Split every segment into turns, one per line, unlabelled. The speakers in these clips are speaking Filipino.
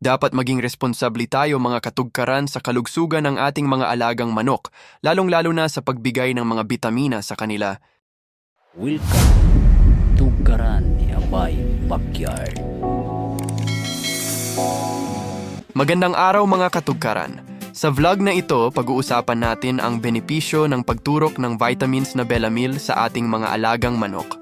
Dapat maging responsable tayo mga katugkaran sa kalugsugan ng ating mga alagang manok, lalong-lalo na sa pagbigay ng mga bitamina sa kanila.
Welcome to Tugkaran ni Abay Backyard.
Magandang araw mga katugkaran. Sa vlog na ito, pag-uusapan natin ang benepisyo ng pagturok ng vitamins na Belamil sa ating mga alagang manok.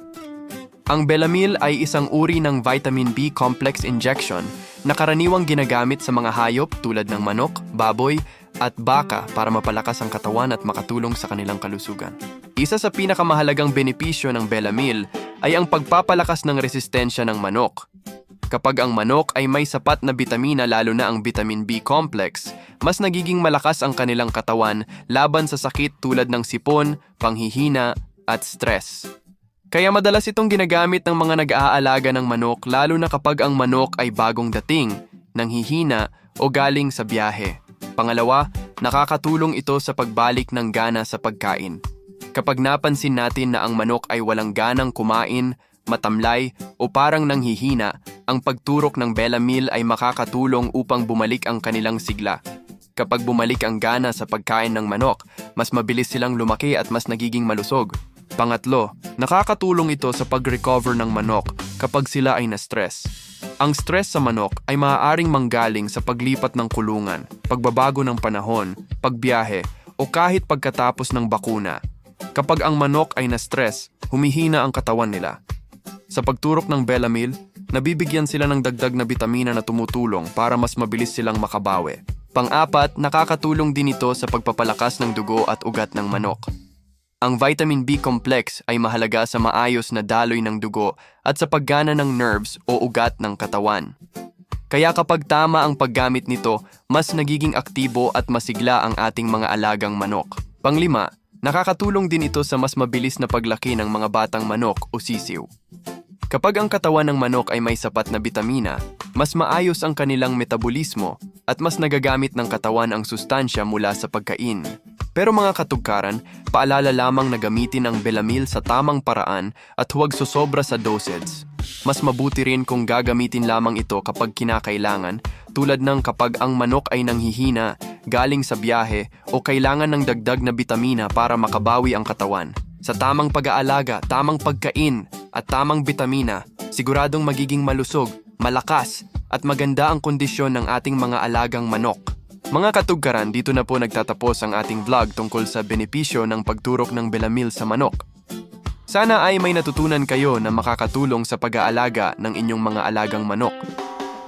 Ang Belamil ay isang uri ng vitamin B complex injection na karaniwang ginagamit sa mga hayop tulad ng manok, baboy, at baka para mapalakas ang katawan at makatulong sa kanilang kalusugan. Isa sa pinakamahalagang benepisyo ng Belamil ay ang pagpapalakas ng resistensya ng manok. Kapag ang manok ay may sapat na bitamina lalo na ang vitamin B complex, mas nagiging malakas ang kanilang katawan laban sa sakit tulad ng sipon, panghihina, at stress. Kaya madalas itong ginagamit ng mga nag-aalaga ng manok lalo na kapag ang manok ay bagong dating, nanghihina o galing sa biyahe. Pangalawa, nakakatulong ito sa pagbalik ng gana sa pagkain. Kapag napansin natin na ang manok ay walang ganang kumain, matamlay o parang nanghihina, ang pagturok ng Belamil ay makakatulong upang bumalik ang kanilang sigla. Kapag bumalik ang gana sa pagkain ng manok, mas mabilis silang lumaki at mas nagiging malusog. Pangatlo, nakakatulong ito sa pag-recover ng manok kapag sila ay na-stress. Ang stress sa manok ay maaaring manggaling sa paglipat ng kulungan, pagbabago ng panahon, pagbiyahe, o kahit pagkatapos ng bakuna. Kapag ang manok ay na-stress, humihina ang katawan nila. Sa pagturok ng Belamil, nabibigyan sila ng dagdag na bitamina na tumutulong para mas mabilis silang makabawi. Pang-apat, nakakatulong din ito sa pagpapalakas ng dugo at ugat ng manok. Ang vitamin B complex ay mahalaga sa maayos na daloy ng dugo at sa paggana ng nerves o ugat ng katawan. Kaya kapag tama ang paggamit nito, mas nagiging aktibo at masigla ang ating mga alagang manok. Panglima, nakakatulong din ito sa mas mabilis na paglaki ng mga batang manok o sisiw. Kapag ang katawan ng manok ay may sapat na bitamina, mas maayos ang kanilang metabolismo at mas nagagamit ng katawan ang sustansya mula sa pagkain. Pero mga katugkaran, paalala lamang na gamitin ang Belamil sa tamang paraan at huwag sosobra sa dosage. Mas mabuti rin kung gagamitin lamang ito kapag kinakailangan, tulad ng kapag ang manok ay nanghihina, galing sa biyahe o kailangan ng dagdag na bitamina para makabawi ang katawan. Sa tamang pag-aalaga, tamang pagkain at tamang bitamina, siguradong magiging malusog, malakas at maganda ang kondisyon ng ating mga alagang manok. Mga katugkaran, dito na po nagtatapos ang ating vlog tungkol sa benepisyo ng pagturok ng Belamil sa manok. Sana ay may natutunan kayo na makakatulong sa pag-aalaga ng inyong mga alagang manok.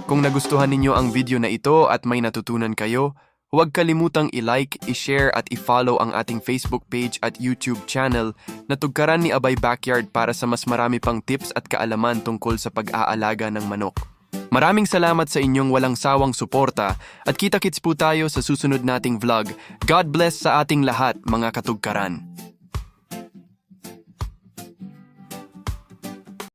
Kung nagustuhan ninyo ang video na ito at may natutunan kayo, huwag kalimutang i-like, i-share at i-follow ang ating Facebook page at YouTube channel na Tugkaran ni Abay Backyard para sa mas marami pang tips at kaalaman tungkol sa pag-aalaga ng manok. Maraming salamat sa inyong walang sawang suporta at kita-kits po tayo sa susunod nating vlog. God bless sa ating lahat, mga katugkaran.